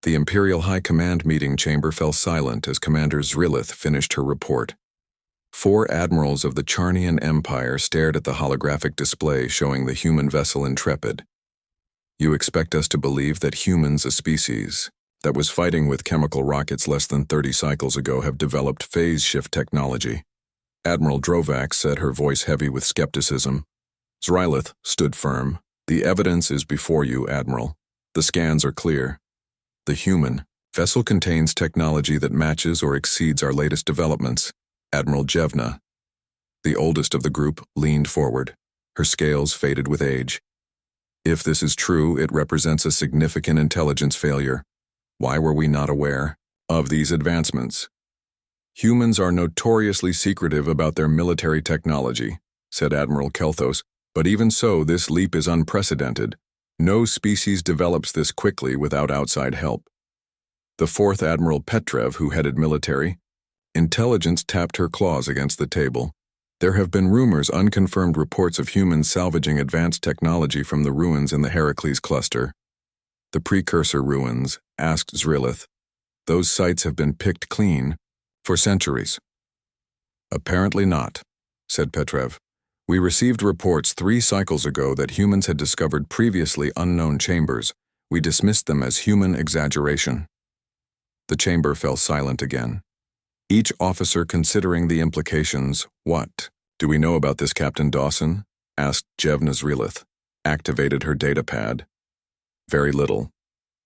The Imperial High Command meeting chamber fell silent as Commander Zrilith finished her report. 4 admirals of the Charnian Empire stared at the holographic display showing the human vessel Intrepid. You expect us to believe that humans, a species that was fighting with chemical rockets less than 30 cycles ago, have developed phase shift technology? Admiral Drovak said, her voice heavy with skepticism. Zrilith stood firm. The evidence is before you, Admiral. The scans are clear. The human vessel contains technology that matches or exceeds our latest developments. Admiral Jevna, the oldest of the group, leaned forward. Her scales faded with age. If this is true, it represents a significant intelligence failure. Why were we not aware of these advancements? Humans are notoriously secretive about their military technology, said Admiral Kelthos, but even so, this leap is unprecedented. No species develops this quickly without outside help. The 4th Admiral Petrev, who headed military intelligence, tapped her claws against the table. There have been rumors, unconfirmed reports of humans salvaging advanced technology from the ruins in the Heracles cluster. The precursor ruins, asked Zrilith. Those sites have been picked clean for centuries. Apparently not, said Petrev. We received reports 3 cycles ago that humans had discovered previously unknown chambers. We dismissed them as human exaggeration. The chamber fell silent again. Each officer considering the implications. What do we know about this, Captain Dawson? Asked Jevna Zrilith. Activated her data pad. Very little.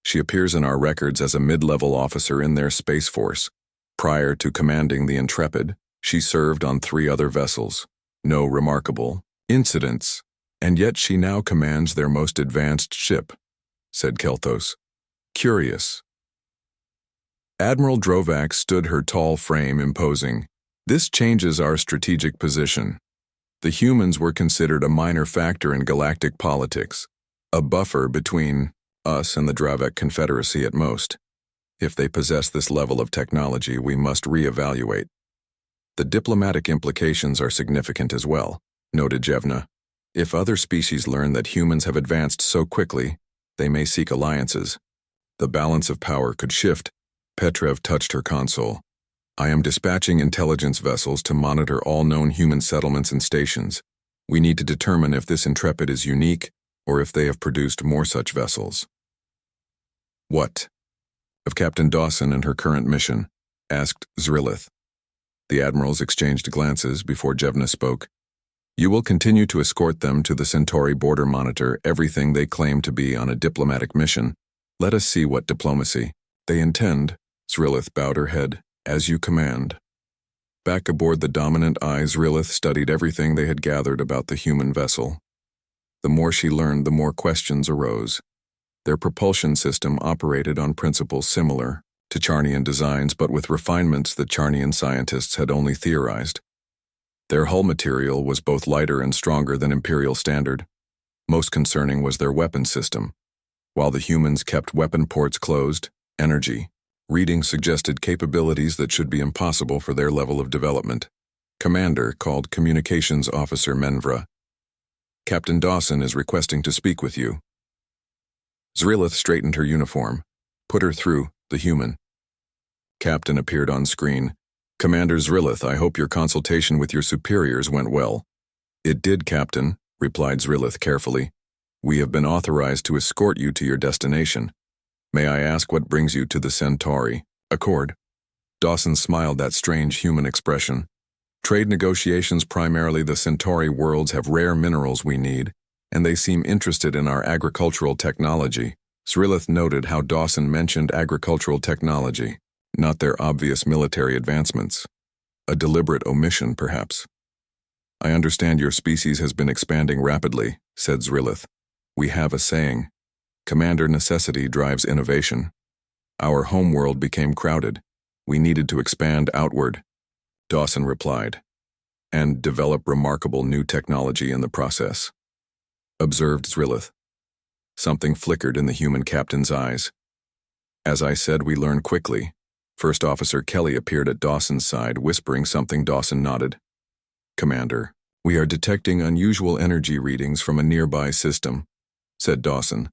She appears in our records as a mid-level officer in their Space Force. Prior to commanding the Intrepid, she served on 3 other vessels. No remarkable incidents, and yet she now commands their most advanced ship, said Kelthos. Curious. Admiral Drovak stood, her tall frame imposing. This changes our strategic position. The humans were considered a minor factor in galactic politics, a buffer between us and the Dravak Confederacy at most. If they possess this level of technology, we must reevaluate. The diplomatic implications are significant as well, noted Jevna. If other species learn that humans have advanced so quickly, they may seek alliances. The balance of power could shift. Petrev touched her console. I am dispatching intelligence vessels to monitor all known human settlements and stations. We need to determine if this Intrepid is unique or if they have produced more such vessels. What of Captain Dawson and her current mission? Asked Zrilith. The admirals exchanged glances before Jevna spoke. You will continue to escort them to the Centauri border, monitor everything they claim to be on a diplomatic mission. Let us see what diplomacy they intend. Zrilith bowed her head. As you command. Back aboard the Dominant Eye, Zrilith studied everything they had gathered about the human vessel. The more she learned, the more questions arose. Their propulsion system operated on principles similar to Charnian designs, but with refinements that Charnian scientists had only theorized. Their hull material was both lighter and stronger than Imperial standard. Most concerning was their weapon system. While the humans kept weapon ports closed, energy readings suggested capabilities that should be impossible for their level of development. Commander called Communications Officer Menvra. Captain Dawson is requesting to speak with you. Zrilith straightened her uniform. Put her through, the human. Captain appeared on screen. Commander Zrilith, I hope your consultation with your superiors went well. It did, Captain, replied Zrilith carefully. We have been authorized to escort you to your destination. May I ask what brings you to the Centauri? Accord. Dawson smiled that strange human expression. Trade negotiations, primarily the Centauri worlds, have rare minerals we need, and they seem interested in our agricultural technology. Zrilith noted how Dawson mentioned agricultural technology, not their obvious military advancements. A deliberate omission, perhaps. I understand your species has been expanding rapidly, said Zrilith. We have a saying. Commander, necessity drives innovation. Our homeworld became crowded. We needed to expand outward. Dawson replied. And develop remarkable new technology in the process. Observed Zrilith. Something flickered in the human captain's eyes. As I said, we learn quickly. First Officer Kelly appeared at Dawson's side, whispering something. Dawson nodded. Commander, we are detecting unusual energy readings from a nearby system, said Dawson.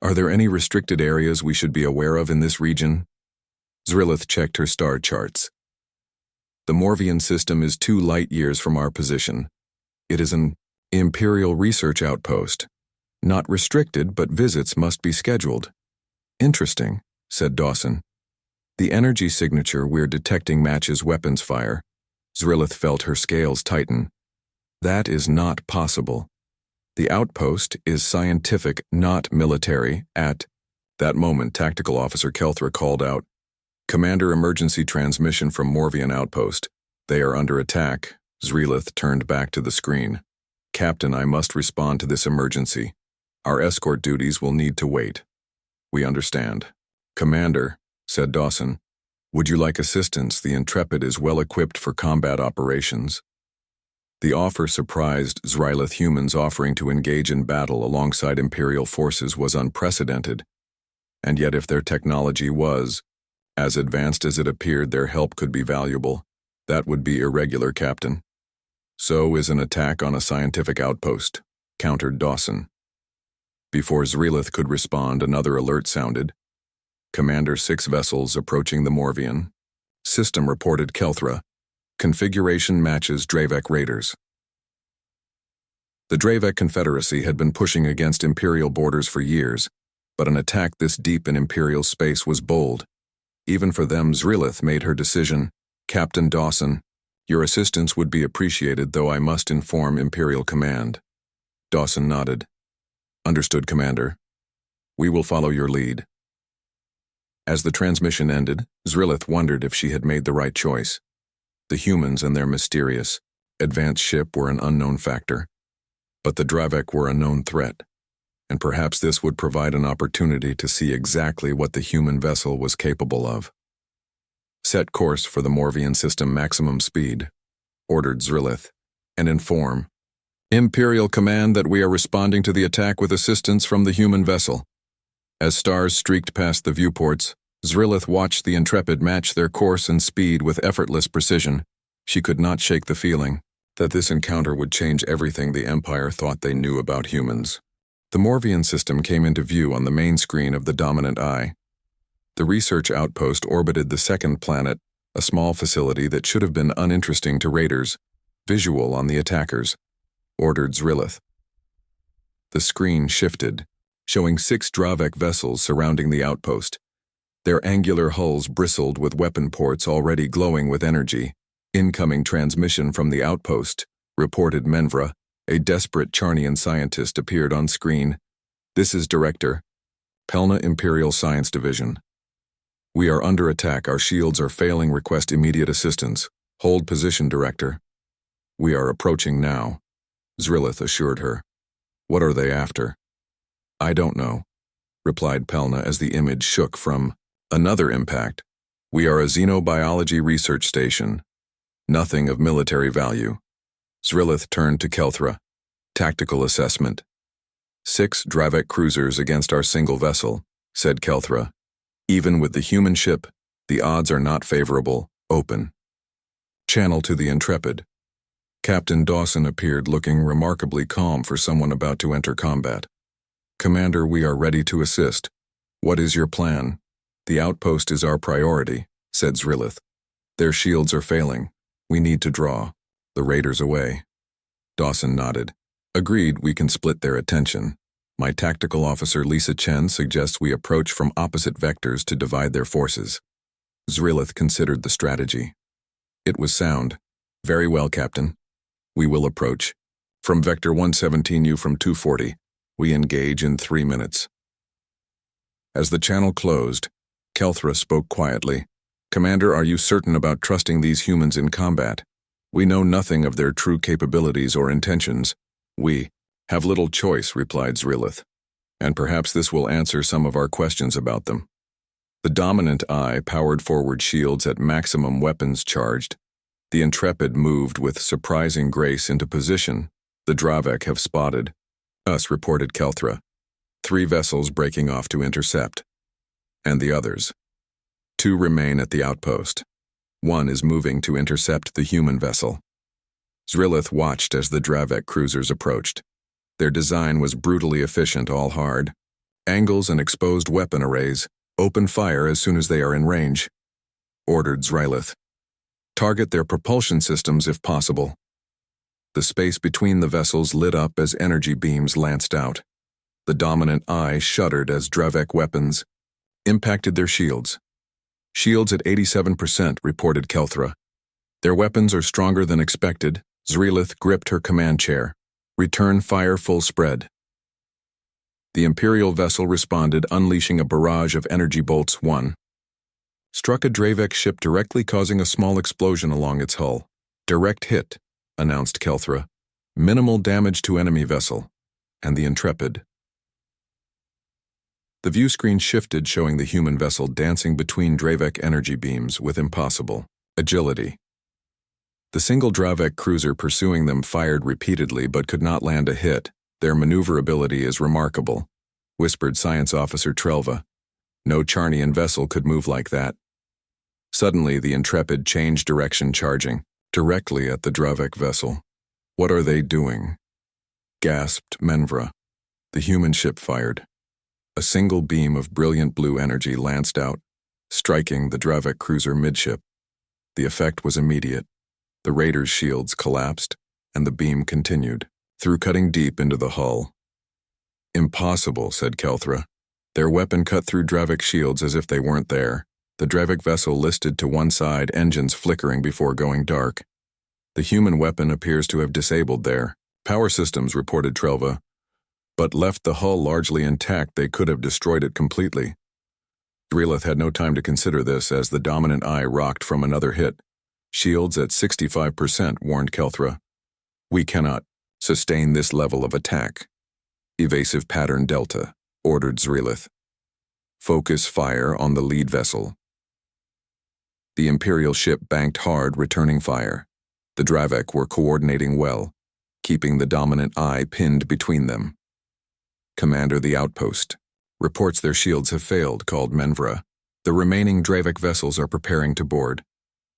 Are there any restricted areas we should be aware of in this region? Zrilith checked her star charts. The Morvian system is 2 light-years from our position. It is an Imperial research outpost. Not restricted, but visits must be scheduled. Interesting, said Dawson. The energy signature we're detecting matches weapons fire. Zrilith felt her scales tighten. That is not possible. The outpost is scientific, not military. At that moment, Tactical Officer Kelthra called out, "Commander, emergency transmission from Morvian outpost. They are under attack." Zrilith turned back to the screen. "Captain, I must respond to this emergency. Our escort duties will need to wait." "We understand." "Commander," said Dawson, "would you like assistance? The Intrepid is well equipped for combat operations." The offer surprised Zrilith. Humans offering to engage in battle alongside Imperial forces was unprecedented. And yet if their technology was as advanced as it appeared, their help could be valuable. That would be irregular, Captain. "So is an attack on a scientific outpost," countered Dawson. Before Zrilith could respond, another alert sounded. "Commander, 6 vessels approaching the Morvian. System," reported Kelthra. "Configuration matches Dravek raiders." The Dravek Confederacy had been pushing against Imperial borders for years, but an attack this deep in Imperial space was bold. Even for them, Zrilith made her decision. "Captain Dawson, your assistance would be appreciated, though I must inform Imperial Command." Dawson nodded. "Understood, Commander. We will follow your lead." As the transmission ended, Zrilith wondered if she had made the right choice. The humans and their mysterious, advanced ship were an unknown factor, but the Dravek were a known threat, and perhaps this would provide an opportunity to see exactly what the human vessel was capable of. "Set course for the Morvian system maximum speed," ordered Zrilith, "and inform Imperial Command that we are responding to the attack with assistance from the human vessel." As stars streaked past the viewports, Zrilith watched the Intrepid match their course and speed with effortless precision. She could not shake the feeling that this encounter would change everything the Empire thought they knew about humans. The Morvian system came into view on the main screen of the dominant eye. The research outpost orbited the second planet, a small facility that should have been uninteresting to raiders. "Visual on the attackers," ordered Zrilith. The screen shifted, showing 6 Dravek vessels surrounding the outpost. Their angular hulls bristled with weapon ports already glowing with energy. "Incoming transmission from the outpost," reported Menvra. A desperate Charnian scientist appeared on screen. "This is Director. Pelna Imperial Science Division. We are under attack. Our shields are failing. Request immediate assistance. Hold position, Director." "We are approaching now," Zrilith assured her. "What are they after?" "I don't know," replied Pelna as the image shook from another impact. "We are a xenobiology research station. Nothing of military value." Zrilith turned to Kelthra. "Tactical assessment." 6 Dravek cruisers against our single vessel," said Kelthra. "Even with the human ship, the odds are not favorable. Open." Channel to the Intrepid. Captain Dawson appeared, looking remarkably calm for someone about to enter combat. "Commander, we are ready to assist. What is your plan?" "The outpost is our priority," said Zrilith. "Their shields are failing. We need to draw the raiders away." Dawson nodded. "Agreed, we can split their attention. My tactical officer Lisa Chen suggests we approach from opposite vectors to divide their forces." Zrilith considered the strategy. It was sound. "Very well, Captain. We will approach. From Vector 117, you from 240. We engage in 3 minutes." As the channel closed, Kelthra spoke quietly. "Commander, are you certain about trusting these humans in combat? We know nothing of their true capabilities or intentions." "We have little choice," replied Zrilith. "And perhaps this will answer some of our questions about them." The dominant eye powered forward shields at maximum weapons charged. The Intrepid moved with surprising grace into position. "The Dravek have spotted us," reported Kelthra. 3 vessels breaking off to intercept. "And the others?" 2 remain at the outpost. 1 is moving to intercept the human vessel." Zrilith watched as the Dravek cruisers approached. Their design was brutally efficient, all hard. Angles and exposed weapon arrays. Open fire as soon as they are in range. Ordered Zrylith. Target their propulsion systems if possible. The space between the vessels lit up as energy beams lanced out. The dominant eye shuddered as Dravek weapons impacted their shields. Shields at 87%, reported Kelthra. Their weapons are stronger than expected. Zrylith gripped her command chair. Return fire full spread. The Imperial vessel responded, unleashing a barrage of energy bolts. One struck a Dravek ship directly, causing a small explosion along its hull. Direct hit, announced Kelthra. Minimal damage to enemy vessel. And the Intrepid. The view screen shifted, showing the human vessel dancing between Dravek energy beams with impossible agility. The single Dravek cruiser pursuing them fired repeatedly but could not land a hit. Their maneuverability is remarkable, whispered Science Officer Trelva. No Charnian vessel could move like that. Suddenly, the Intrepid changed direction, charging directly at the Dravek vessel. What are they doing? Gasped Menvra. The human ship fired. A single beam of brilliant blue energy lanced out, striking the Dravek cruiser midship. The effect was immediate. The Raiders' shields collapsed, and the beam continued, through cutting deep into the hull. Impossible, said Kelthra. Their weapon cut through Dravek shields as if they weren't there. The Dravek vessel listed to one side, engines flickering before going dark. The human weapon appears to have disabled their power systems, reported Trelva, but left the hull largely intact. They could have destroyed it completely. Zrylith had no time to consider this as the dominant eye rocked from another hit. Shields at 65%, warned Kelthra. We cannot sustain this level of attack. Evasive pattern Delta, ordered Zrylith. Focus fire on the lead vessel. The Imperial ship banked hard, returning fire. The Dravek were coordinating well, keeping the dominant eye pinned between them. Commander, the outpost. Reports their shields have failed, called Menvra. The remaining Dravek vessels are preparing to board.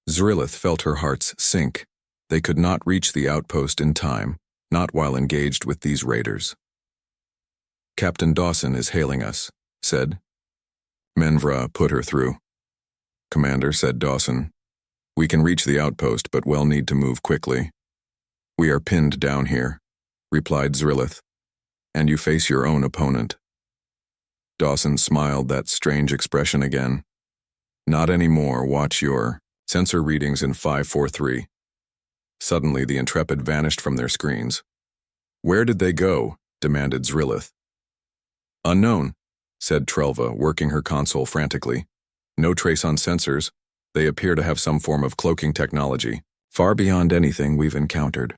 Zrylith felt her hearts sink. They could not reach the outpost in time, not while engaged with these raiders. Captain Dawson is hailing us, said. Menvra put her through. Commander, said Dawson. We can reach the outpost, but we'll need to move quickly. We are pinned down here, replied Zrylith. And you face your own opponent. Dawson smiled, that strange expression again. Not anymore. Watch your sensor readings in 543. Suddenly, the Intrepid vanished from their screens. Where did they go? Demanded Zrylith. Unknown, said Trelva, working her console frantically. No trace on sensors. They appear to have some form of cloaking technology, far beyond anything we've encountered.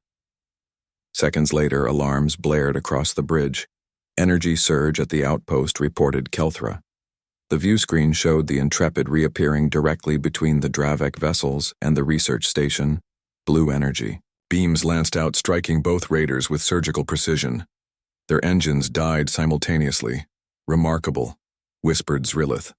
Seconds later, alarms blared across the bridge. Energy surge at the outpost, reported Kelthra. The view screen showed the Intrepid reappearing directly between the Dravek vessels and the research station. Blue energy. Beams lanced out, striking both raiders with surgical precision. Their engines died simultaneously. Remarkable, whispered Zrylith.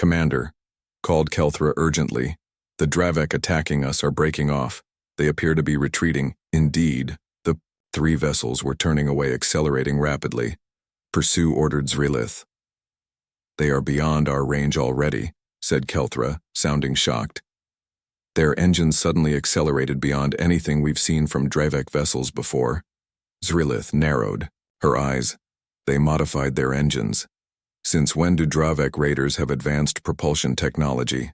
Commander, called Kelthra urgently. The Dravek attacking us are breaking off. They appear to be retreating. Indeed, the three vessels were turning away, accelerating rapidly. Pursue, ordered Zrylith. They are beyond our range already, said Kelthra, sounding shocked. Their engines suddenly accelerated beyond anything we've seen from Dravek vessels before. Zrylith narrowed her eyes. They modified their engines. Since when do Dravek raiders have advanced propulsion technology?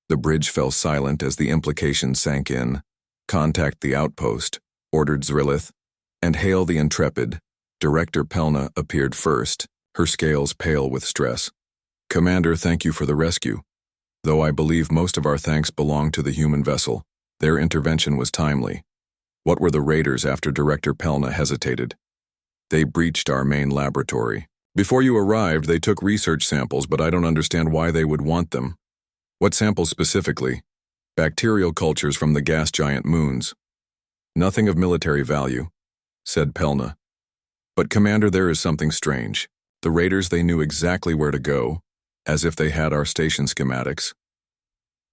The bridge fell silent as the implication sank in. Contact the outpost, ordered Zrylith, and hail the Intrepid. Director Pelna appeared first, her scales pale with stress. Commander, thank you for the rescue. Though I believe most of our thanks belong to the human vessel, their intervention was timely. What were the raiders after Director Pelna hesitated? They breached our main laboratory. Before you arrived, they took research samples, but I don't understand why they would want them. What samples specifically? Bacterial cultures from the gas giant moons. Nothing of military value, said Pelna. But Commander, there is something strange. The raiders, they knew exactly where to go, as if they had our station schematics.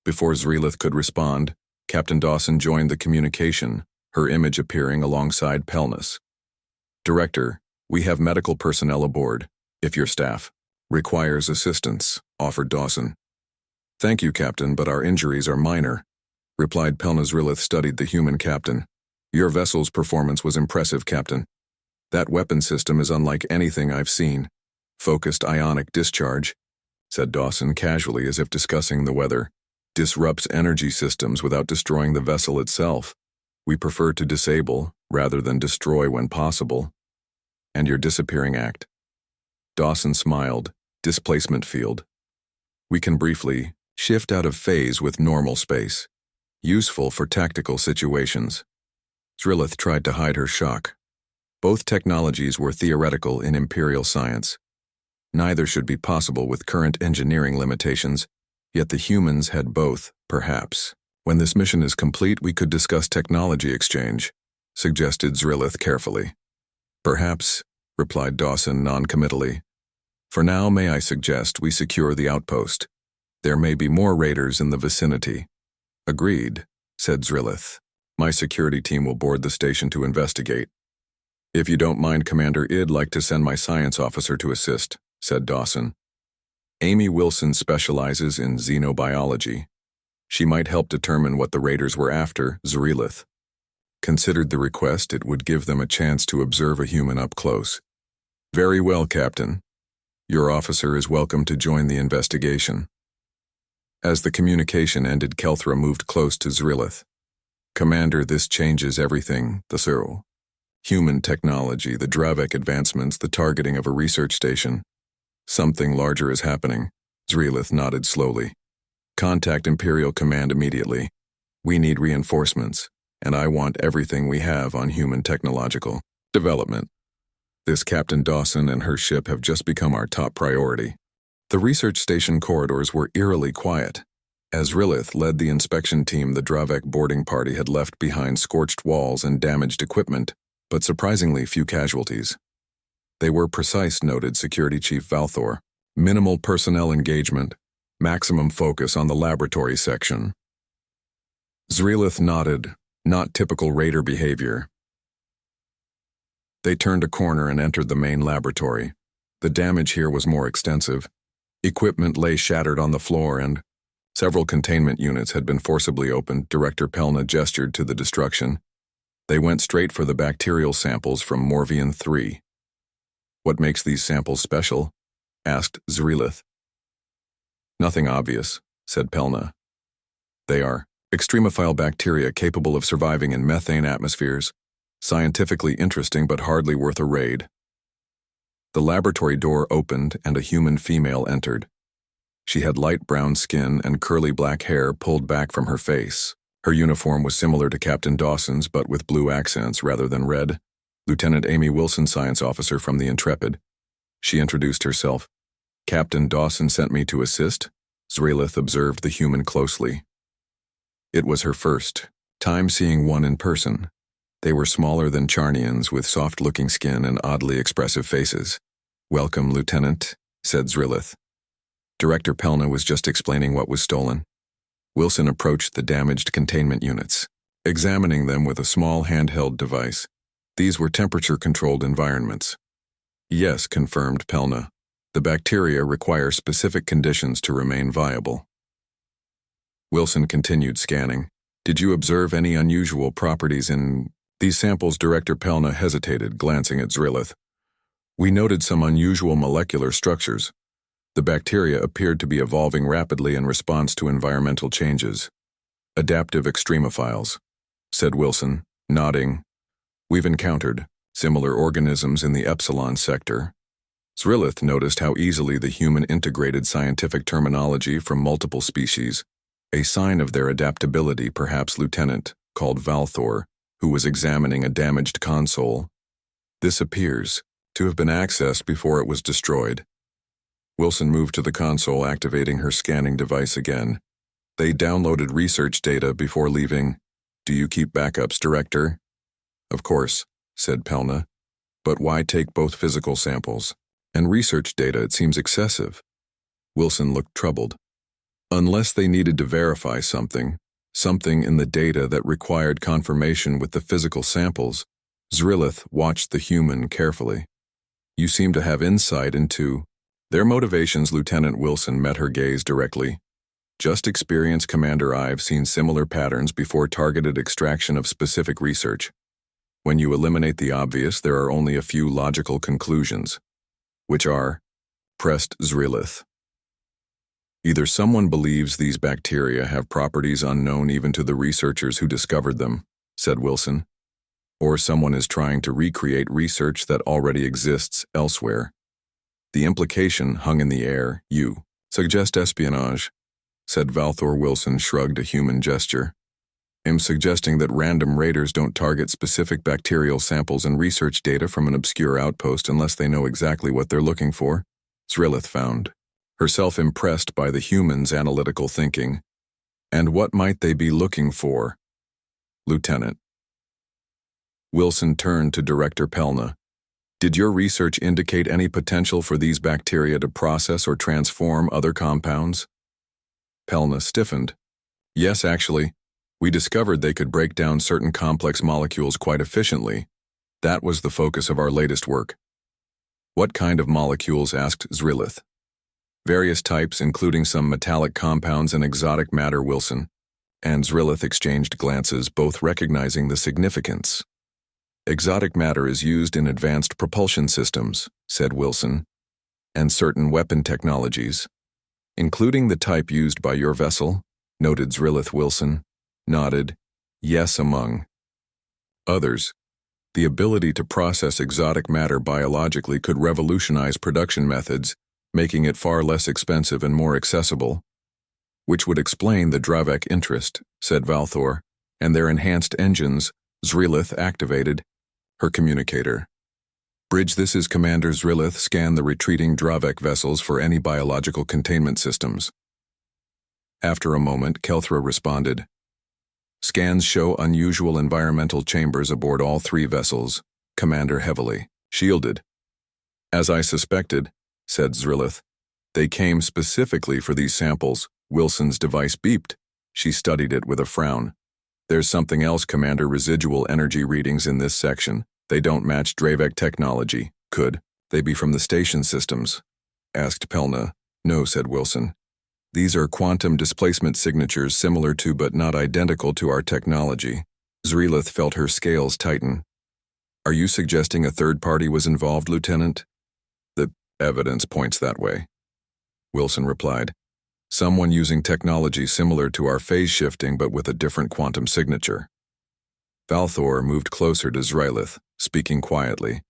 Before Zrylith could respond, Captain Dawson joined the communication, her image appearing alongside Pelna's. Director, We have medical personnel aboard, if your staff requires assistance, offered Dawson. Thank you, Captain, but our injuries are minor, replied Pelna. Zrilith studied the human captain. Your vessel's performance was impressive, Captain. That weapon system is unlike anything I've seen. Focused ionic discharge, said Dawson casually as if discussing the weather, disrupts energy systems without destroying the vessel itself. We prefer to disable, rather than destroy when possible. And your disappearing act. Dawson smiled. Displacement field. We can briefly shift out of phase with normal space. Useful for tactical situations. Zrilith tried to hide her shock. Both technologies were theoretical in Imperial science. Neither should be possible with current engineering limitations, yet the humans had both, perhaps. When this mission is complete, we could discuss technology exchange, suggested Zrilith carefully. Perhaps, replied Dawson non-committally. For now, may I suggest we secure the outpost. There may be more raiders in the vicinity. Agreed, said Zrilith. My security team will board the station to investigate. If you don't mind, Commander, I'd like to send my science officer to assist, said Dawson. Amy Wilson specializes in xenobiology. She might help determine what the raiders were after. Zrilith considered the request. It would give them a chance to observe a human up close. Very well, Captain. Your officer is welcome to join the investigation. As the communication ended, Kelthra moved close to Zrilith. Commander, this changes everything. The human technology, the Dravek advancements, the targeting of a research station. Something larger is happening. Zrilith nodded slowly. Contact Imperial Command immediately. We need reinforcements, and I want everything we have on human technological development. This Captain Dawson and her ship have just become our top priority. The research station corridors were eerily quiet. As Zrilith led the inspection team, the Dravek boarding party had left behind scorched walls and damaged equipment, but surprisingly few casualties. They were precise, noted Security Chief Valthor. Minimal personnel engagement, maximum focus on the laboratory section. Zrilith nodded. Not typical raider behavior. They turned a corner and entered the main laboratory. The damage here was more extensive. Equipment lay shattered on the floor and several containment units had been forcibly opened. Director Pelna gestured to the destruction. They went straight for the bacterial samples from Morvian 3. What makes these samples special? Asked Zrilith. Nothing obvious, said Pelna. They are extremophile bacteria capable of surviving in methane atmospheres. Scientifically interesting but hardly worth a raid. The laboratory door opened and a human female entered. She had light brown skin and curly black hair pulled back from her face. Her uniform was similar to Captain Dawson's but with blue accents rather than red. Lieutenant Amy Wilson, science officer from the Intrepid. She introduced herself. Captain Dawson sent me to assist. Zrilith observed the human closely. It was her first time seeing one in person. They were smaller than Charnians with soft-looking skin and oddly expressive faces. Welcome, Lieutenant, said Zrilith. Director Pelna was just explaining what was stolen. Wilson approached the damaged containment units, examining them with a small handheld device. These were temperature-controlled environments. Yes, confirmed Pelna. The bacteria require specific conditions to remain viable. Wilson continued scanning. Did you observe any unusual properties in these samples? Director Pelna hesitated, glancing at Zrilith. We noted some unusual molecular structures. The bacteria appeared to be evolving rapidly in response to environmental changes. Adaptive extremophiles, said Wilson, nodding. We've encountered similar organisms in the Epsilon sector. Zrilith noticed how easily the human integrated scientific terminology from multiple species, a sign of their adaptability. Perhaps Lieutenant, called Valthor, who was examining a damaged console. This appears to have been accessed before it was destroyed. Wilson moved to the console, activating her scanning device again. They downloaded research data before leaving. Do you keep backups, Director? Of course, said Pelna. But why take both physical samples and research data? It seems excessive. Wilson looked troubled. Unless they needed to verify something in the data that required confirmation with the physical samples. Zrilith watched the human carefully. You seem to have insight into their motivations. Lieutenant Wilson met her gaze directly. Just experience, Commander. I've seen similar patterns before. Targeted extraction of specific research. When you eliminate the obvious, there are only a few logical conclusions, which are, pressed Zrilith. Either someone believes these bacteria have properties unknown even to the researchers who discovered them, said Wilson, or someone is trying to recreate research that already exists elsewhere. The implication hung in the air. You suggest espionage, said Valthor. Wilson shrugged a human gesture. I'm suggesting that random raiders don't target specific bacterial samples and research data from an obscure outpost unless they know exactly what they're looking for. Zrilith found herself impressed by the humans' analytical thinking. And what might they be looking for? Lieutenant. Wilson turned to Director Pelna. Did your research indicate any potential for these bacteria to process or transform other compounds? Pelna stiffened. Yes, actually. We discovered they could break down certain complex molecules quite efficiently. That was the focus of our latest work. What kind of molecules? Asked Zrilith. Various types, including some metallic compounds and exotic matter. Wilson and Zrilith exchanged glances, both recognizing the significance. Exotic matter is used in advanced propulsion systems, said Wilson, and certain weapon technologies, including the type used by your vessel, noted Zrilith. Wilson nodded. Yes, among others. The ability to process exotic matter biologically could revolutionize production methods, making it far less expensive and more accessible. Which would explain the Dravek interest, said Valthor, and their enhanced engines. Zrilith activated her communicator. Bridge, this is Commander Zrilith. Scan the retreating Dravek vessels for any biological containment systems. After a moment, Kelthra responded. Scans show unusual environmental chambers aboard all 3 vessels. Commander, heavily shielded. As I suspected, said Zrilith. They came specifically for these samples. Wilson's device beeped. She studied it with a frown. There's something else, Commander. Residual energy readings in this section. They don't match Dravek technology. Could they be from the station systems? Asked Pelna. No, said Wilson. These are quantum displacement signatures similar to but not identical to our technology. Zrilith felt her scales tighten. Are you suggesting a third party was involved, Lieutenant? The evidence points that way, Wilson replied. Someone using technology similar to our phase shifting but with a different quantum signature. Valthor moved closer to Zrilith, speaking quietly.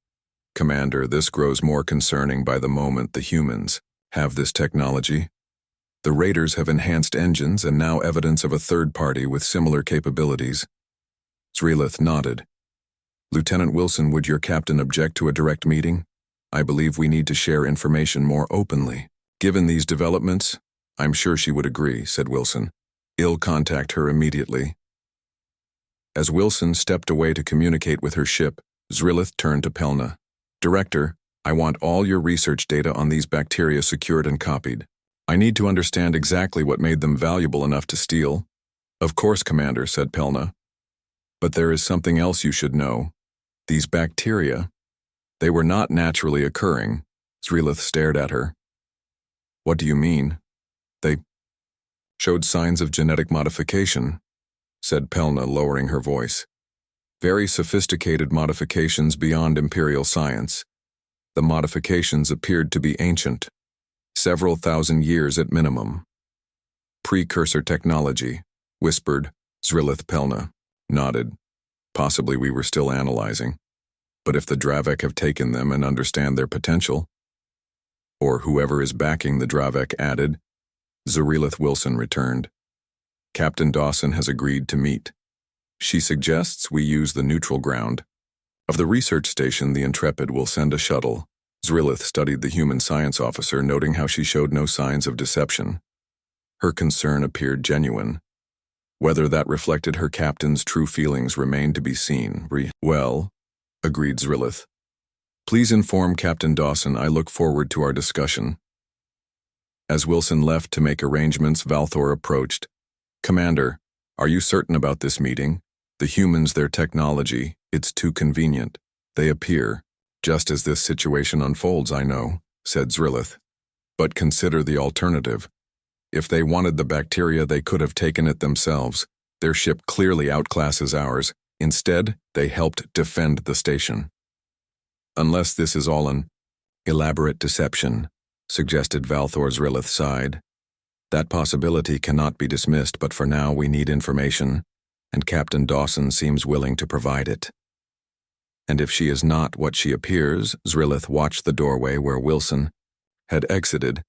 Commander, this grows more concerning by the moment. The humans have this technology. The raiders have enhanced engines and now evidence of a third party with similar capabilities. Zrilith nodded. Lieutenant Wilson, would your captain object to a direct meeting? I believe we need to share information more openly. Given these developments, I'm sure she would agree, said Wilson. I'll contact her immediately. As Wilson stepped away to communicate with her ship, Zrilith turned to Pelna. Director, I want all your research data on these bacteria secured and copied. I need to understand exactly what made them valuable enough to steal. Of course, Commander, said Pelna. But there is something else you should know. These bacteria, they were not naturally occurring. Zrilith stared at her. What do you mean? They showed signs of genetic modification, said Pelna, lowering her voice. Very sophisticated modifications beyond imperial science. The modifications appeared to be ancient, several thousand years at minimum. Precursor technology, whispered Zrilith. Pelna nodded. Possibly we were still analyzing. But if the Dravek have taken them and understand their potential, or whoever is backing the Dravek added, Zrilith. Wilson returned. Captain Dawson has agreed to meet. She suggests we use the neutral ground. Of the research station, the Intrepid will send a shuttle. Zrilith studied the human science officer, noting how she showed no signs of deception. Her concern appeared genuine. Whether that reflected her captain's true feelings remained to be seen. Well, agreed Zrilith. Please inform Captain Dawson I look forward to our discussion. As Wilson left to make arrangements, Valthor approached. Commander, are you certain about this meeting? The humans, their technology, it's too convenient. They appear Just as this situation unfolds, I know, said Zrilith. But consider the alternative. If they wanted the bacteria, they could have taken it themselves. Their ship clearly outclasses ours. Instead, they helped defend the station. Unless this is all an elaborate deception, suggested Valthor. Zrilith sighed. That possibility cannot be dismissed, but for now we need information, and Captain Dawson seems willing to provide it. And if she is not what she appears, Zrilith watched the doorway where Wilson had exited,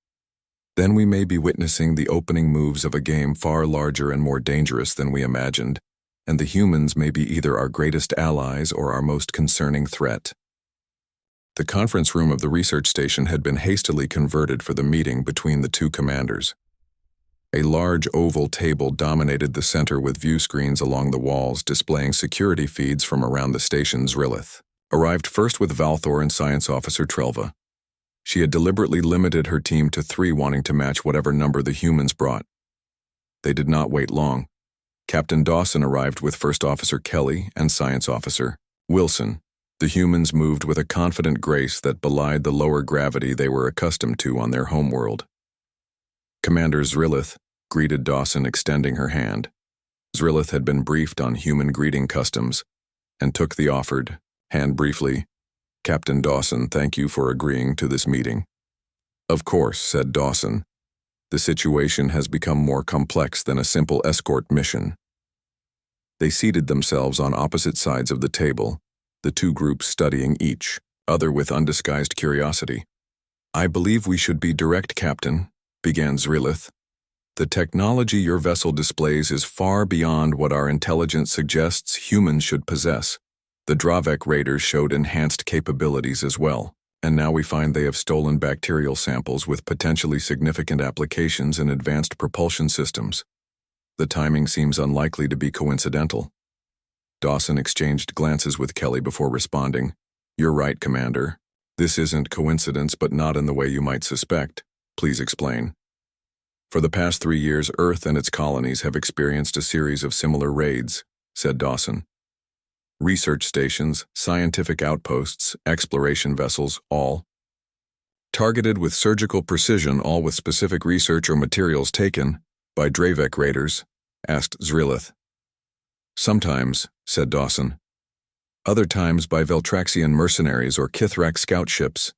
then we may be witnessing the opening moves of a game far larger and more dangerous than we imagined, and the humans may be either our greatest allies or our most concerning threat. The conference room of the research station had been hastily converted for the meeting between the two commanders. A large oval table dominated the center with view screens along the walls displaying security feeds from around the station. Zrilith arrived first with Valthor and Science Officer Trelva. She had deliberately limited her team to 3, wanting to match whatever number the humans brought. They did not wait long. Captain Dawson arrived with First Officer Kelly and Science Officer Wilson. The humans moved with a confident grace that belied the lower gravity they were accustomed to on their homeworld. Commander Zrilith greeted Dawson, extending her hand. Zrilith had been briefed on human greeting customs and took the offered hand briefly. Captain Dawson, thank you for agreeing to this meeting. Of course, said Dawson. The situation has become more complex than a simple escort mission. They seated themselves on opposite sides of the table, the two groups studying each other with undisguised curiosity. I believe we should be direct, Captain, began Zrilith. The technology your vessel displays is far beyond what our intelligence suggests humans should possess. The Dravek raiders showed enhanced capabilities as well, and now we find they have stolen bacterial samples with potentially significant applications in advanced propulsion systems. The timing seems unlikely to be coincidental. Dawson exchanged glances with Kelly before responding. You're right, Commander. This isn't coincidence, but not in the way you might suspect. Please explain. For the past 3 years, Earth and its colonies have experienced a series of similar raids, said Dawson. Research stations, scientific outposts, exploration vessels, all targeted with surgical precision, all with specific research or materials taken by Dravek raiders, asked Zrilith. Sometimes, said Dawson. Other times by Veltraxian mercenaries or Kithrak scout ships.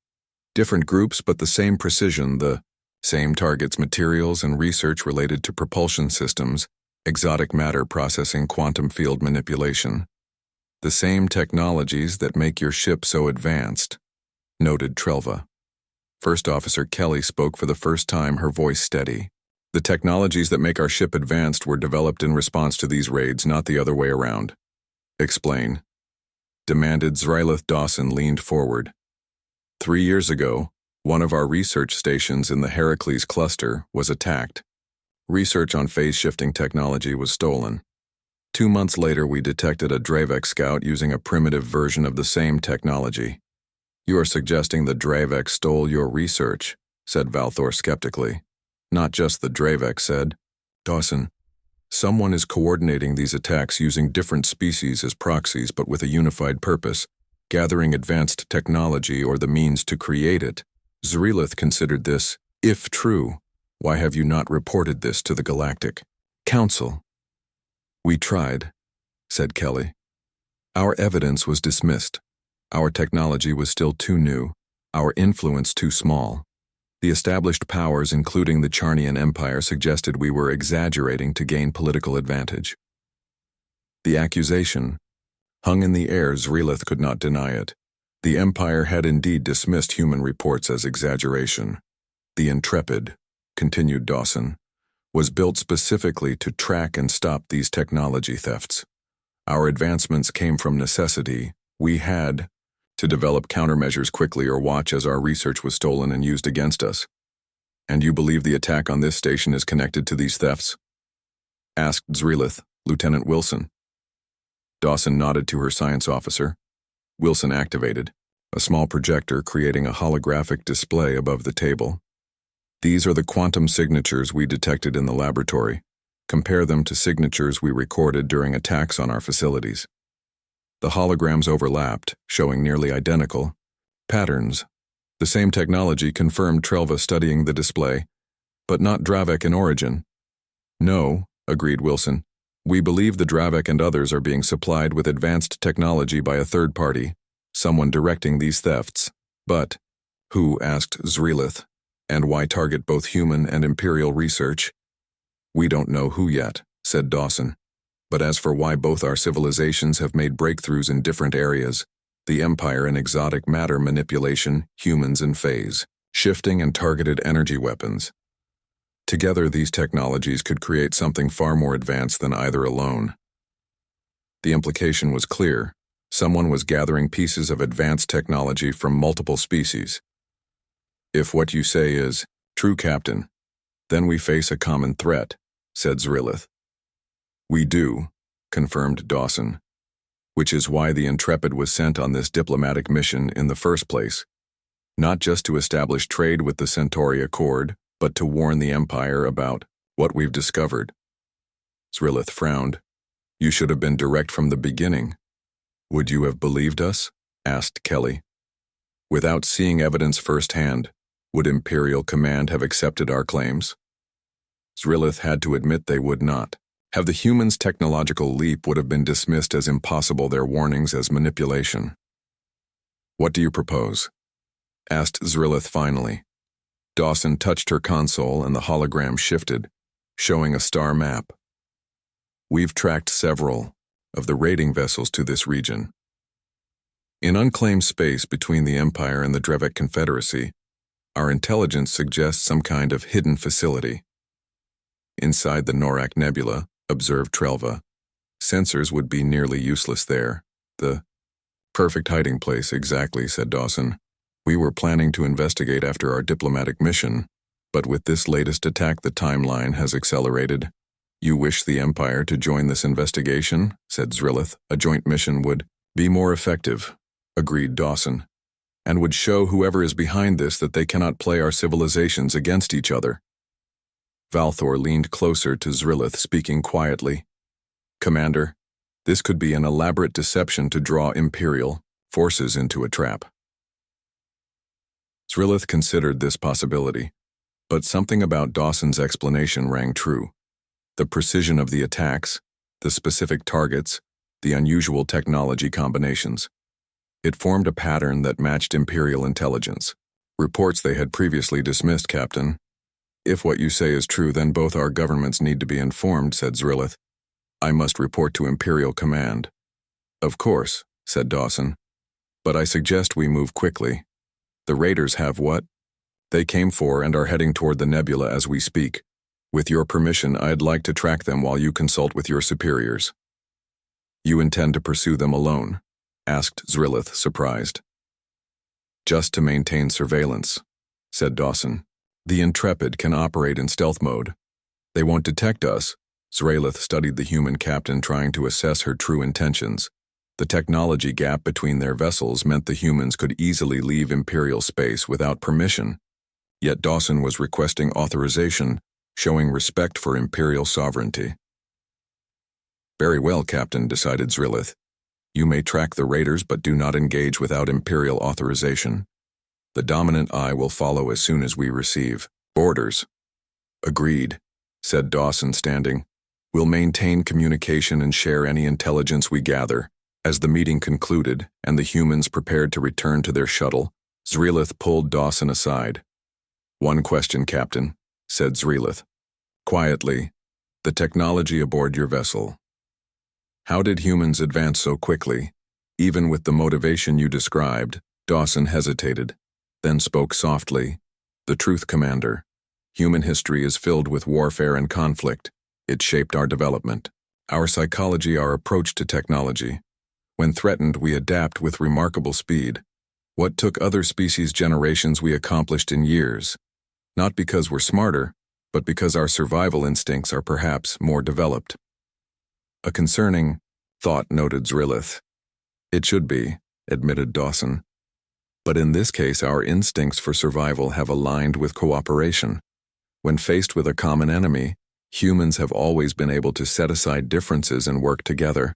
Different groups, but the same precision, the same targets, materials, and research related to propulsion systems, exotic matter processing, quantum field manipulation. The same technologies that make your ship so advanced, noted Trelva. First Officer Kelly spoke for the first time, her voice steady. The technologies that make our ship advanced were developed in response to these raids, not the other way around. Explain, demanded Zrilith. Dawson leaned forward. 3 years ago, one of our research stations in the Heracles cluster was attacked. Research on phase-shifting technology was stolen. 2 months later, we detected a Dravek scout using a primitive version of the same technology. You are suggesting the Dravek stole your research, said Valthor skeptically. Not just the Dravek, said Dawson. Someone is coordinating these attacks using different species as proxies, but with a unified purpose, gathering advanced technology or the means to create it. Zrilith considered this. If true, why have you not reported this to the Galactic Council? We tried, said Kelly. Our evidence was dismissed. Our technology was still too new, our influence too small. The established powers, including the Charnian Empire, suggested we were exaggerating to gain political advantage. The accusation hung in the air. Zrilith could not deny it. The Empire had indeed dismissed human reports as exaggeration. The Intrepid, continued Dawson, was built specifically to track and stop these technology thefts. Our advancements came from necessity. We had to develop countermeasures quickly or watch as our research was stolen and used against us. And you believe the attack on this station is connected to these thefts? Asked Zrilith, Lieutenant Wilson. Dawson nodded to her science officer. Wilson activated a small projector, creating a holographic display above the table. These are the quantum signatures we detected in the laboratory. Compare them to signatures we recorded during attacks on our facilities. The holograms overlapped, showing nearly identical, Patterns. The same technology confirmed Trelva studying the display, but not Dravek in origin. No, agreed Wilson. We believe the Dravek and others are being supplied with advanced technology by a third party, someone directing these thefts. But, who, asked Zrelith, and why target both human and Imperial research? We don't know who yet, said Dawson. But as for why both our civilizations have made breakthroughs in different areas, the Empire in exotic matter manipulation, humans in phase, shifting and targeted energy weapons. Together, these technologies could create something far more advanced than either alone. The implication was clear. Someone was gathering pieces of advanced technology from multiple species. If what you say is true, Captain, then we face a common threat, said Zrelith. We do, confirmed Dawson, which is why the Intrepid was sent on this diplomatic mission in the first place, not just to establish trade with the Centauri Accord, but to warn the Empire about what we've discovered. Zrelith frowned. You should have been direct from the beginning. Would you have believed us? Asked Kelly. Without seeing evidence firsthand, would Imperial Command have accepted our claims? Zrelith had to admit they would not. Have the humans' technological leap would have been dismissed as impossible, their warnings as manipulation. What do you propose? Asked Zrelith finally. Dawson touched her console and the hologram shifted, showing a star map. We've tracked several of the raiding vessels to this region. In unclaimed space between the Empire and the Drevek Confederacy, our intelligence suggests some kind of hidden facility. Inside the Norak Nebula, observed Trelva, sensors would be nearly useless there. The perfect hiding place, exactly, said Dawson. We were planning to investigate after our diplomatic mission, but with this latest attack the timeline has accelerated. You wish the Empire to join this investigation, said Zrelith. A joint mission would be more effective, agreed Dawson, and would show whoever is behind this that they cannot play our civilizations against each other. Valthor leaned closer to Zrelith, speaking quietly. Commander, this could be an elaborate deception to draw Imperial forces into a trap. Zrelith considered this possibility, but something about Dawson's explanation rang true. The precision of the attacks, the specific targets, the unusual technology combinations. It formed a pattern that matched Imperial intelligence. Reports they had previously dismissed, Captain. If what you say is true, then both our governments need to be informed, said Zrelith. I must report to Imperial Command. Of course, said Dawson. But I suggest we move quickly. The raiders have what they came for and are heading toward the nebula as we speak. With your permission, I'd like to track them while you consult with your superiors. You intend to pursue them alone? Asked Zrelith, surprised. Just to maintain surveillance, said Dawson. The Intrepid can operate in stealth mode. They won't detect us. Zrelith studied the human captain, trying to assess her true intentions. The technology gap between their vessels meant the humans could easily leave Imperial space without permission. Yet Dawson was requesting authorization, showing respect for Imperial sovereignty. Very well, Captain, decided Zrelith. You may track the raiders, but do not engage without Imperial authorization. The dominant eye will follow as soon as we receive orders. Agreed, said Dawson, standing. We'll maintain communication and share any intelligence we gather. As the meeting concluded and the humans prepared to return to their shuttle, Zrelith pulled Dawson aside. One question, Captain, said Zrelith. Quietly, the technology aboard your vessel. How did humans advance so quickly? Even with the motivation you described, Dawson hesitated, then spoke softly. The truth, Commander. Human history is filled with warfare and conflict. It shaped our development, our psychology, our approach to technology. When threatened, we adapt with remarkable speed. What took other species generations we accomplished in years. Not because we're smarter, but because our survival instincts are perhaps more developed. A concerning thought, noted Zrelith. It should be, admitted Dawson. But in this case, our instincts for survival have aligned with cooperation. When faced with a common enemy, humans have always been able to set aside differences and work together.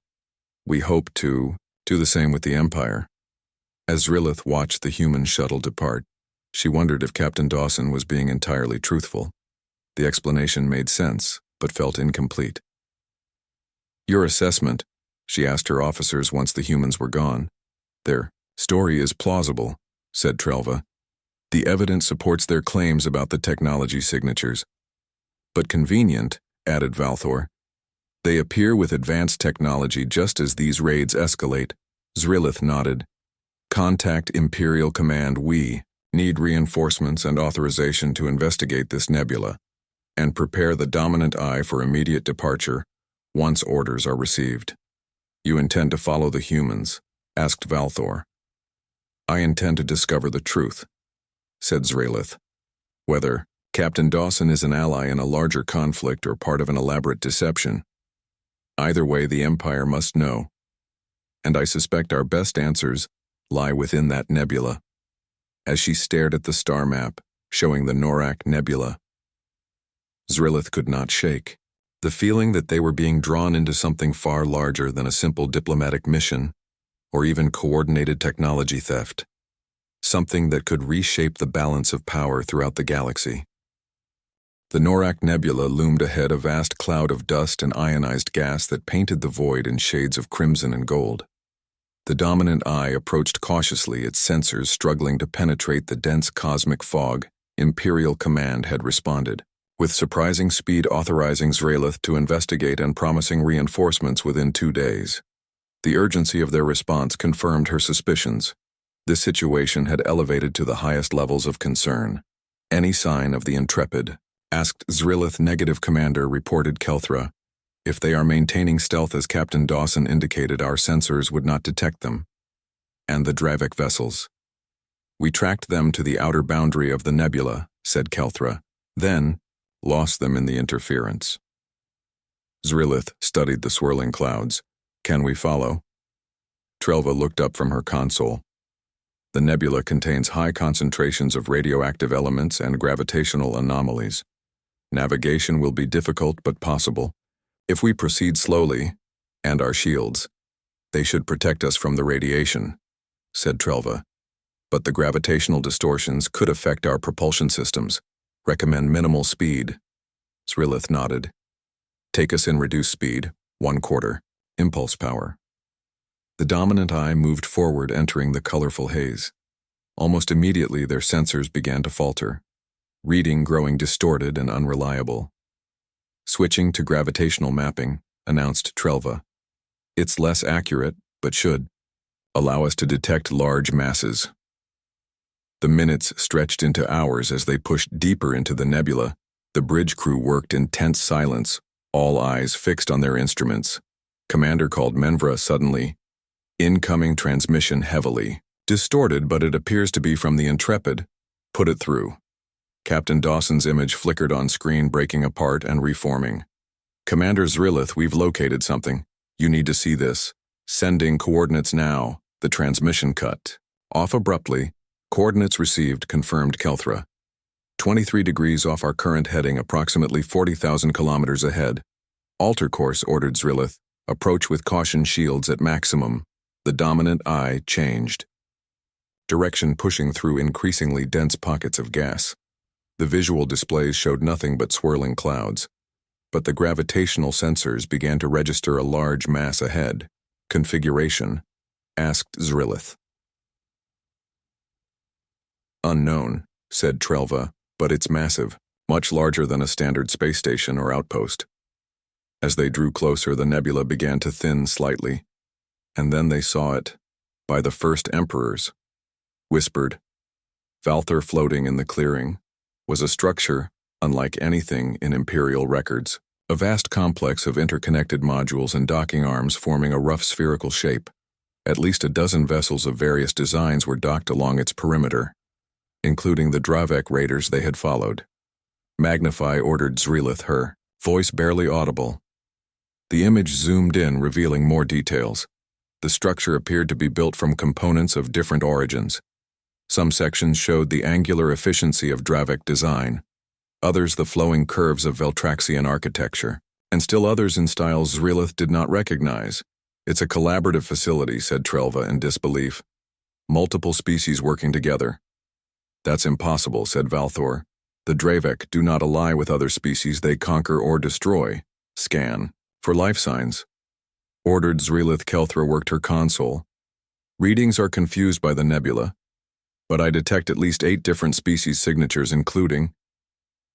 We hope to do the same with the Empire. As Zrilith watched the human shuttle depart, she wondered if Captain Dawson was being entirely truthful. The explanation made sense, but felt incomplete. "Your assessment," she asked her officers once the humans were gone. "Their story is plausible," said Trelva. "The evidence supports their claims about the technology signatures." "But convenient," added Valthor. "They appear with advanced technology just as these raids escalate." Zrilith nodded. "Contact Imperial Command. We need reinforcements and authorization to investigate this nebula, and prepare the Dominant Eye for immediate departure once orders are received." "You intend to follow the humans?" asked Valthor. "I intend to discover the truth," said Zrilith. "Whether Captain Dawson is an ally in a larger conflict or part of an elaborate deception. Either way, the Empire must know. And I suspect our best answers lie within that nebula." As she stared at the star map, showing the Norak Nebula, Zrilith could not shake the feeling that they were being drawn into something far larger than a simple diplomatic mission or even coordinated technology theft. Something that could reshape the balance of power throughout the galaxy. The Norak Nebula loomed ahead, a vast cloud of dust and ionized gas that painted the void in shades of crimson and gold. The Dominant Eye approached cautiously, its sensors struggling to penetrate the dense cosmic fog. Imperial Command had responded, with surprising speed, authorizing Zrilith to investigate and promising reinforcements within 2 days. The urgency of their response confirmed her suspicions. This situation had elevated to the highest levels of concern. "Any sign of the Intrepid?" asked Zrilith. "Negative, Commander," reported Kelthra. "If they are maintaining stealth as Captain Dawson indicated, our sensors would not detect them." "And the Dravik vessels?" "We tracked them to the outer boundary of the nebula," said Kelthra. "Then lost them in the interference." Zrilith studied the swirling clouds. "Can we follow?" Trelva looked up from her console. "The nebula contains high concentrations of radioactive elements and gravitational anomalies. Navigation will be difficult but possible. If we proceed slowly, and our shields, they should protect us from the radiation," said Trelva. "But the gravitational distortions could affect our propulsion systems. Recommend minimal speed." Zrilith nodded. "Take us in reduced speed, 1/4, impulse power." The Dominant Eye moved forward, entering the colorful haze. Almost immediately their sensors began to falter, reading growing distorted and unreliable. "Switching to gravitational mapping," announced Trelva. "It's less accurate, but should allow us to detect large masses." The minutes stretched into hours as they pushed deeper into the nebula. The bridge crew worked in tense silence, all eyes fixed on their instruments. Commander called Menvra suddenly. "Incoming transmission heavily distorted, but it appears to be from the Intrepid. Put it through." Captain Dawson's image flickered on screen, breaking apart and reforming. "Commander Zrilith, we've located something. You need to see this. Sending coordinates now." The transmission cut off abruptly. "Coordinates received," confirmed Kelthra. 23 degrees off our current heading, approximately 40,000 kilometers ahead." "Alter course," ordered Zrilith. "Approach with caution, shields at maximum." The Dominant Eye changed direction, pushing through increasingly dense pockets of gas. The visual displays showed nothing but swirling clouds, but the gravitational sensors began to register a large mass ahead. "Configuration?" asked Zrilith. "Unknown," said Trelva, "but it's massive, much larger than a standard space station or outpost." As they drew closer, the nebula began to thin slightly, and then they saw it. "By the first emperors," whispered Valthor. Floating in the clearing was a structure unlike anything in Imperial records, a vast complex of interconnected modules and docking arms forming a rough spherical shape. At least a dozen vessels of various designs were docked along its perimeter, including the Dravik raiders they had followed. "Magnify," ordered Zrilith, her voice barely audible. The image zoomed in, revealing more details. The structure appeared to be built from components of different origins. Some sections showed the angular efficiency of Dravik design, others the flowing curves of Veltraxian architecture, and still others in styles Zrilith did not recognize. "It's a collaborative facility," said Trelva in disbelief. Multiple species working together. That's impossible, said Valthor. The Dravek do not ally with other species they conquer or destroy. Scan. For life signs. Ordered Zrelith. Kelthra worked her console. Readings are confused by the nebula, but I detect at least 8 different species signatures, including...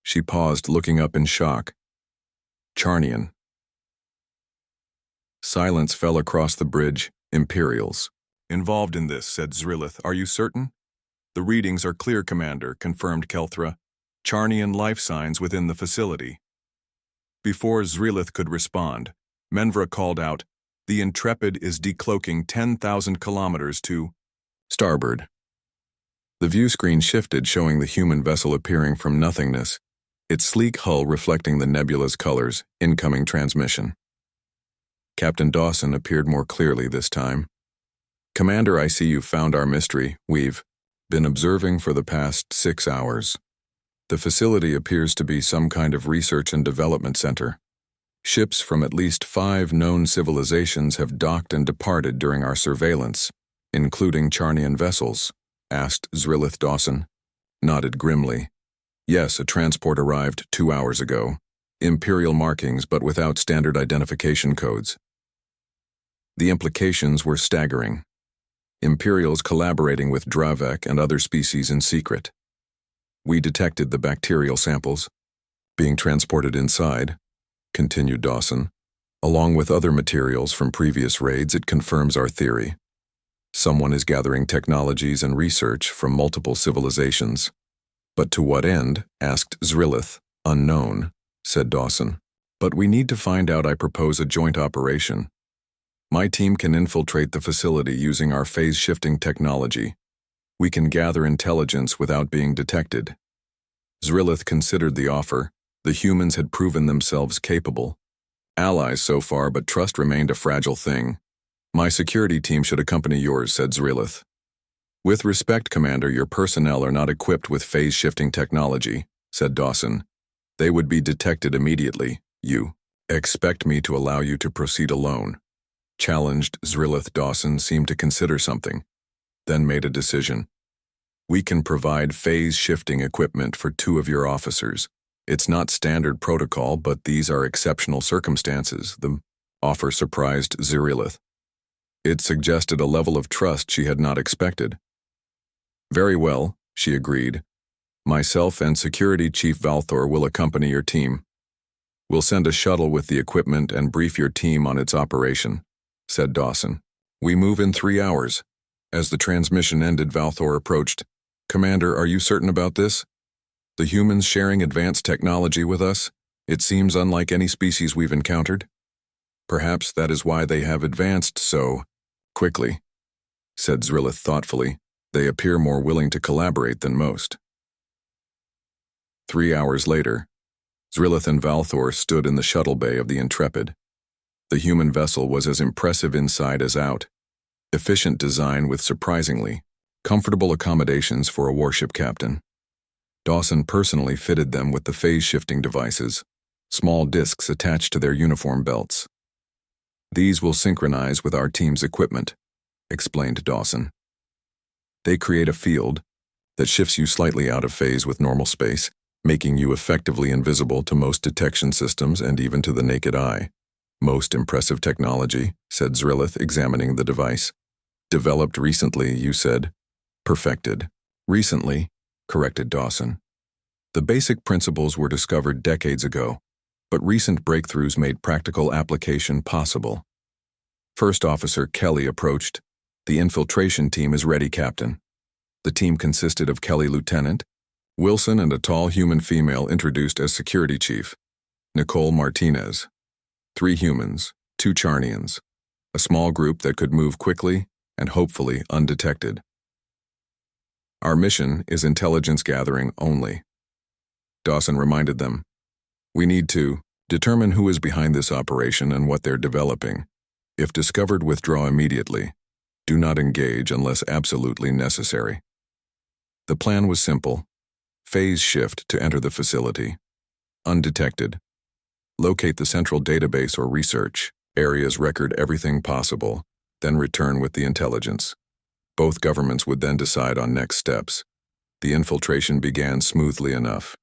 She paused, looking up in shock. Charnian. Silence fell across the bridge. Imperials. Involved in this, said Zrelith. Are you certain? The readings are clear, Commander, confirmed Kelthra. Charnian life signs within the facility. Before Zrelith could respond, Menvra called out, "The Intrepid is decloaking 10,000 kilometers to starboard." The view screen shifted, showing the human vessel appearing from nothingness, its sleek hull reflecting the nebula's colors. Incoming transmission. Captain Dawson appeared more clearly this time. "Commander, I see you've found our mystery. We've been observing for the past 6 hours. The facility appears to be some kind of research and development center. Ships from at least 5 known civilizations have docked and departed during our surveillance, including Charnian vessels," asked Zrelith. Dawson nodded grimly. "Yes, a transport arrived 2 hours ago. Imperial markings, but without standard identification codes." The implications were staggering. Imperials collaborating with Dravek and other species in secret. "We detected the bacterial samples being transported inside," continued Dawson. "Along with other materials from previous raids, it confirms our theory. Someone is gathering technologies and research from multiple civilizations." "But to what end?" asked Zrelith. "Unknown," said Dawson. "But we need to find out. I propose a joint operation. My team can infiltrate the facility using our phase-shifting technology. We can gather intelligence without being detected." Zrelith considered the offer. The humans had proven themselves capable. Allies so far, but trust remained a fragile thing. "My security team should accompany yours," said Zrelith. "With respect, Commander, your personnel are not equipped with phase-shifting technology," said Dawson. "They would be detected immediately. You expect me to allow you to proceed alone?" challenged Zrelith. Dawson seemed to consider something, then made a decision. "We can provide phase-shifting equipment for 2 of your officers. It's not standard protocol, but these are exceptional circumstances." The offer surprised Zrelith. It suggested a level of trust she had not expected. "Very well," she agreed. "Myself and Security Chief Valthor will accompany your team. We'll send a shuttle with the equipment and brief your team on its operation," said Dawson. "We move in 3 hours." As the transmission ended, Valthor approached. "Commander, are you certain about this? The humans sharing advanced technology with us? It seems unlike any species we've encountered." "Perhaps that is why they have advanced so quickly," said Zrelith thoughtfully. "They appear more willing to collaborate than most." 3 hours later, Zrelith and Valthor stood in the shuttle bay of the Intrepid. The human vessel was as impressive inside as out. Efficient design with surprisingly comfortable accommodations for a warship captain. Dawson personally fitted them with the phase-shifting devices, small discs attached to their uniform belts. "These will synchronize with our team's equipment," explained Dawson. "They create a field that shifts you slightly out of phase with normal space, making you effectively invisible to most detection systems and even to the naked eye." "Most impressive technology," said Zrelith, examining the device. "Developed recently, you said?" "Perfected. Recently," corrected Dawson. "The basic principles were discovered decades ago, but recent breakthroughs made practical application possible." First Officer Kelly approached. "The infiltration team is ready, Captain." The team consisted of Kelly Lieutenant, Wilson, and a tall human female introduced as Security Chief, Nicole Martinez. 3 humans, 2 Charnians, a small group that could move quickly and hopefully undetected. "Our mission is intelligence gathering only," Dawson reminded them. "We need to determine who is behind this operation and what they're developing. If discovered, withdraw immediately. Do not engage unless absolutely necessary." The plan was simple. Phase shift to enter the facility. Undetected. Locate the central database or research areas, record everything possible, then return with the intelligence. Both governments would then decide on next steps. The infiltration began smoothly enough.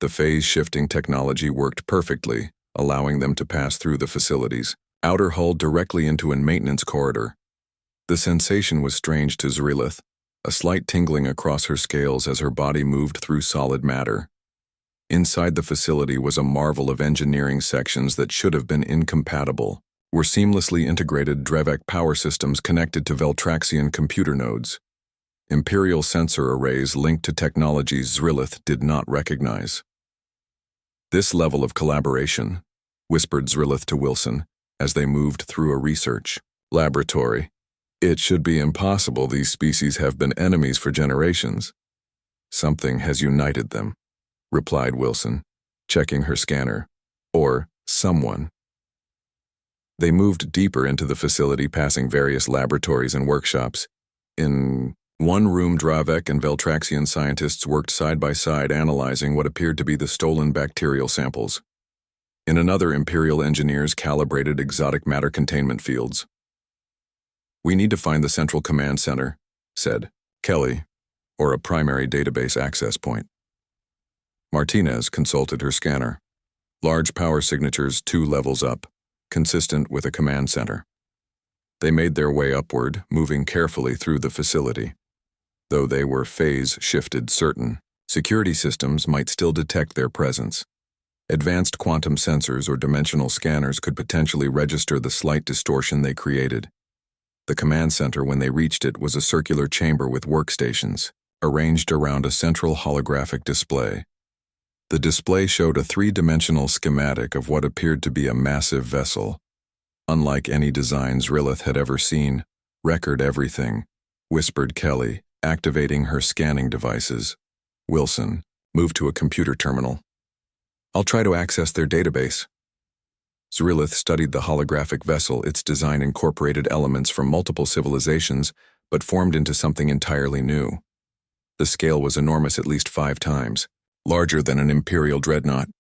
The phase-shifting technology worked perfectly, allowing them to pass through the facilities, outer hull directly into a maintenance corridor. The sensation was strange to Zrilith, a slight tingling across her scales as her body moved through solid matter. Inside the facility was a marvel of engineering sections that should have been incompatible, were seamlessly integrated Drevek power systems connected to Veltraxian computer nodes. Imperial sensor arrays linked to technologies Zrilith did not recognize. "This level of collaboration," whispered Zrilith to Wilson as they moved through a research laboratory. "It should be impossible. These species have been enemies for generations." "Something has united them," replied Wilson, checking her scanner. "Or someone." They moved deeper into the facility, passing various laboratories and workshops. In one room, Drevek and Veltraxian scientists worked side by side analyzing what appeared to be the stolen bacterial samples. In another, Imperial engineers calibrated exotic matter containment fields. "We need to find the central command center," said Kelly, "or a primary database access point." Martinez consulted her scanner. Large power signatures 2 levels up, consistent with a command center. They made their way upward, moving carefully through the facility. Though they were phase-shifted certain, security systems might still detect their presence. Advanced quantum sensors or dimensional scanners could potentially register the slight distortion they created. The command center, when they reached it, was a circular chamber with workstations, arranged around a central holographic display. The display showed a 3-dimensional schematic of what appeared to be a massive vessel. Unlike any designs Zrilith had ever seen. "Record everything," whispered Kelly, activating her scanning devices. Wilson moved to a computer terminal. "I'll try to access their database." Zrilith studied the holographic vessel. Its design incorporated elements from multiple civilizations, but formed into something entirely new. The scale was enormous, at least 5 times, larger than an Imperial dreadnought.